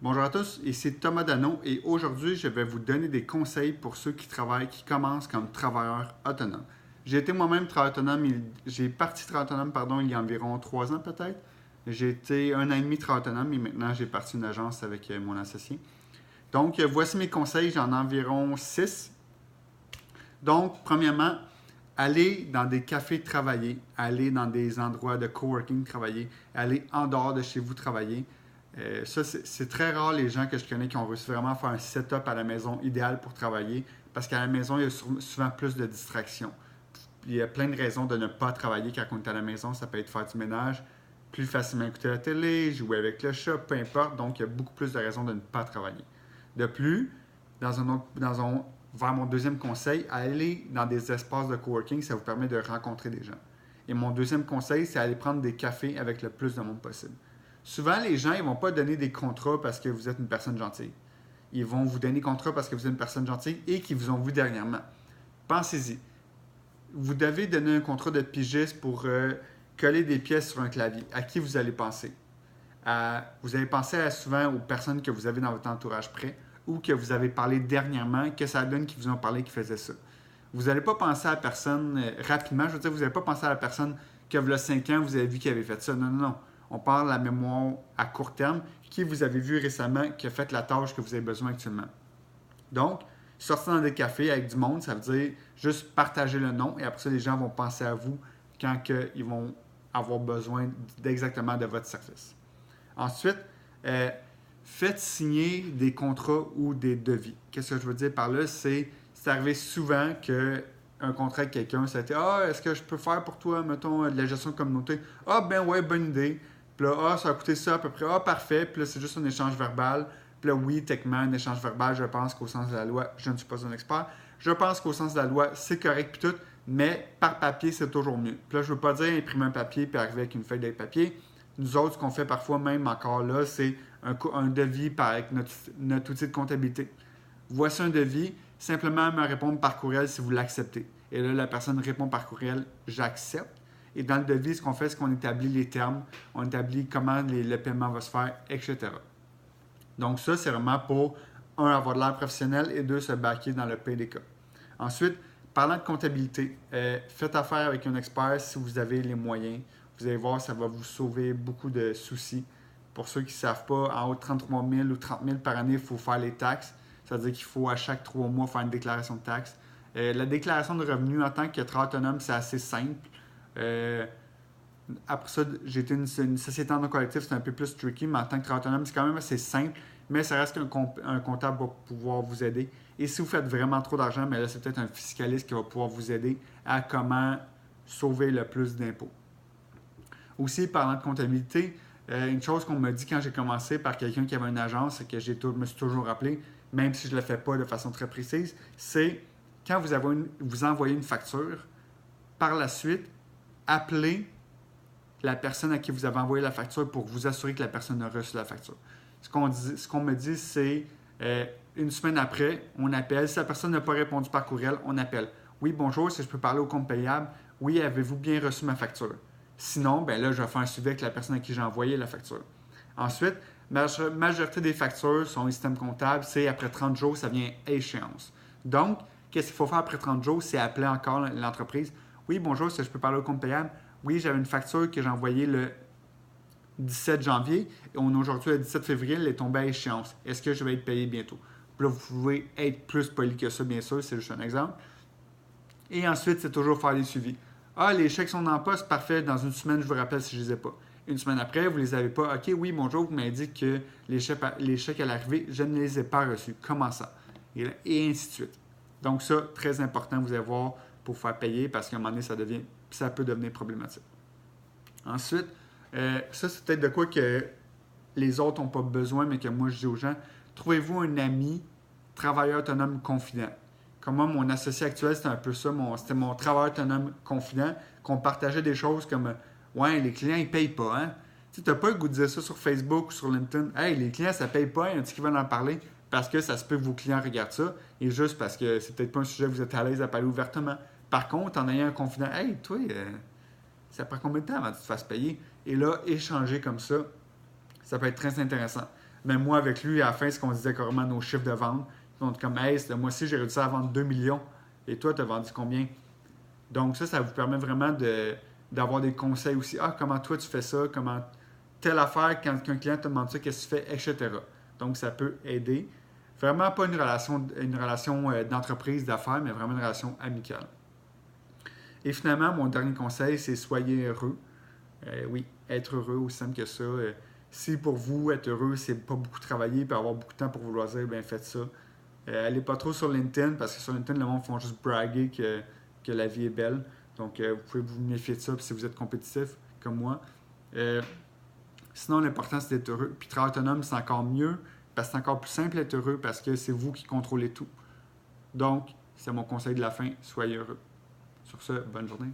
Bonjour à tous, ici Thomas Dano et aujourd'hui je vais vous donner des conseils pour ceux qui travaillent, qui commencent comme travailleurs autonomes. J'ai été moi-même travailleur autonome, j'ai parti travailleur autonome il y a environ 3 ans peut-être. J'ai été 1 an et demi travailleur autonome et maintenant j'ai parti une agence avec mon associé. Donc voici mes conseils, j'en ai environ 6. Donc premièrement, allez dans des cafés travailler, allez dans des endroits de coworking travailler, allez en dehors de chez vous travailler. Ça, c'est très rare les gens que je connais qui ont réussi vraiment à faire un setup à la maison idéal pour travailler parce qu'à la maison, il y a souvent plus de distractions. Il y a plein de raisons de ne pas travailler quand on est à la maison. Ça peut être faire du ménage, plus facilement écouter la télé, jouer avec le chat, peu importe. Donc, il y a beaucoup plus de raisons de ne pas travailler. De plus, vers mon deuxième conseil, aller dans des espaces de coworking, ça vous permet de rencontrer des gens. Et mon deuxième conseil, c'est aller prendre des cafés avec le plus de monde possible. Souvent, les gens ne vont pas donner des contrats parce que vous êtes une personne gentille. Ils vont vous donner des contrats parce que vous êtes une personne gentille et qu'ils vous ont vu dernièrement. Pensez-y. Vous devez donner un contrat de pigiste pour coller des pièces sur un clavier. À qui vous allez penser? Vous allez penser souvent aux personnes que vous avez dans votre entourage près ou que vous avez parlé dernièrement, que ça donne qui vous ont parlé qui faisait ça. Vous n'allez pas penser à la personne rapidement. Je veux dire, vous n'allez pas penser à la personne que, il y a 5 ans, vous avez vu qui avait fait ça. Non, non, non. On parle de la mémoire à court terme, qui vous avez vu récemment, qui a fait la tâche que vous avez besoin actuellement. Donc, sortir dans des cafés avec du monde, ça veut dire juste partager le nom et après ça, les gens vont penser à vous quand ils vont avoir besoin d'exactement de votre service. Ensuite, faites signer des contrats ou des devis. Qu'est-ce que je veux dire par là? C'est arrivé souvent qu'un contrat avec quelqu'un, ça a été est-ce que je peux faire pour toi, mettons, de la gestion de communauté? Ben ouais, bonne idée. Puis là, ça a coûté ça à peu près. Parfait. Puis là, c'est juste un échange verbal. Puis là, oui, techniquement, un échange verbal, je pense qu'au sens de la loi, je ne suis pas un expert. Je pense qu'au sens de la loi, c'est correct puis tout, mais par papier, c'est toujours mieux. Puis là, je ne veux pas dire imprimer un papier puis arriver avec une feuille de papier. Nous autres, ce qu'on fait parfois même encore là, c'est un devis avec notre outil de comptabilité. Voici un devis, simplement me répondre par courriel si vous l'acceptez. Et là, la personne répond par courriel, j'accepte. Et dans le devis, ce qu'on fait, c'est qu'on établit les termes, on établit comment le paiement va se faire, etc. Donc ça, c'est vraiment pour, avoir de l'air professionnel et 2, se baquer dans le PDK. Ensuite, parlant de comptabilité, faites affaire avec un expert si vous avez les moyens. Vous allez voir, ça va vous sauver beaucoup de soucis. Pour ceux qui ne savent pas, en haut de 33 000 ou 30 000 par année, il faut faire les taxes. C'est-à-dire qu'il faut à chaque 3 mois faire une déclaration de taxes. La déclaration de revenus en tant que travailleur autonome, c'est assez simple. Après ça, j'ai été une société en collectif, c'est un peu plus tricky, mais en tant que travailleur autonome, c'est quand même assez simple, mais ça reste qu'un comptable va pouvoir vous aider. Et si vous faites vraiment trop d'argent, mais là, c'est peut-être un fiscaliste qui va pouvoir vous aider à comment sauver le plus d'impôts. Aussi, parlant de comptabilité, une chose qu'on m'a dit quand j'ai commencé par quelqu'un qui avait une agence et que me suis toujours rappelé, même si je ne le fais pas de façon très précise, c'est quand vous envoyez une facture, par la suite, appelez la personne à qui vous avez envoyé la facture pour vous assurer que la personne a reçu la facture. Ce qu'on me dit, c'est une semaine après, on appelle. Si la personne n'a pas répondu par courriel, on appelle. Oui, bonjour, est-ce que je peux parler au compte payable? Oui, avez-vous bien reçu ma facture? Sinon, ben là, je vais faire un suivi avec la personne à qui j'ai envoyé la facture. Ensuite, la majorité des factures sur un système comptable, c'est après 30 jours, ça vient à échéance. Donc, qu'est-ce qu'il faut faire après 30 jours? C'est appeler encore l'entreprise. Oui, bonjour, est-ce que je peux parler au compte payable? Oui, j'avais une facture que j'ai envoyée le 17 janvier et aujourd'hui, le 17 février, elle est tombée à échéance. Est-ce que je vais être payé bientôt? Puis là, vous pouvez être plus poli que ça, bien sûr, c'est juste un exemple. Et ensuite, c'est toujours faire les suivis. Les chèques sont en poste, parfait, dans une semaine, je vous rappelle si je ne les ai pas. Une semaine après, vous ne les avez pas. OK, oui, bonjour, vous m'avez dit que les chèques à l'arrivée, je ne les ai pas reçus. Comment ça? Et ainsi de suite. Donc ça, très important, vous allez voir, pour faire payer, parce qu'à un moment donné, ça peut devenir problématique. Ensuite, ça, c'est peut-être de quoi que les autres n'ont pas besoin, mais que moi, je dis aux gens, trouvez-vous un ami travailleur autonome confident. Comme moi, mon associé actuel, c'était un peu ça, c'était mon travailleur autonome confident, qu'on partageait des choses comme ouais, les clients, ils payent pas, hein? Tu n'as pas le goût de dire ça sur Facebook ou sur LinkedIn. Hey, les clients, ça paye pas, il y en a qui veulent en parler parce que ça se peut que vos clients regardent ça et juste parce que c'est peut-être pas un sujet que vous êtes à l'aise à parler ouvertement. Par contre, en ayant un confident, hey, toi, ça prend combien de temps avant que tu te fasses payer? Et là, échanger comme ça peut être très intéressant. Même moi, avec lui, à la fin, ce qu'on disait carrément nos chiffres de vente. Donc, comme, hey, ce mois-ci, j'ai réussi à vendre 2 millions. Et toi, tu as vendu combien? Donc, ça vous permet vraiment d'avoir des conseils aussi. Ah, comment toi, tu fais ça? Comment telle affaire, quand un client te demande ça, qu'est-ce que tu fais, etc. Donc, ça peut aider. Vraiment pas une relation d'entreprise, d'affaires, mais vraiment une relation amicale. Et finalement, mon dernier conseil, c'est soyez heureux. Oui, être heureux, aussi simple que ça. Si pour vous, être heureux, c'est pas beaucoup travailler et avoir beaucoup de temps pour vos loisirs, bien faites ça. Allez pas trop sur LinkedIn parce que sur LinkedIn, le monde font juste braguer que la vie est belle. Donc, vous pouvez vous méfier de ça si vous êtes compétitif comme moi. Sinon, l'important, c'est d'être heureux. Puis, travail autonome, c'est encore mieux parce que c'est encore plus simple d'être heureux parce que c'est vous qui contrôlez tout. Donc, c'est mon conseil de la fin. Soyez heureux. Sur ce, bonne journée.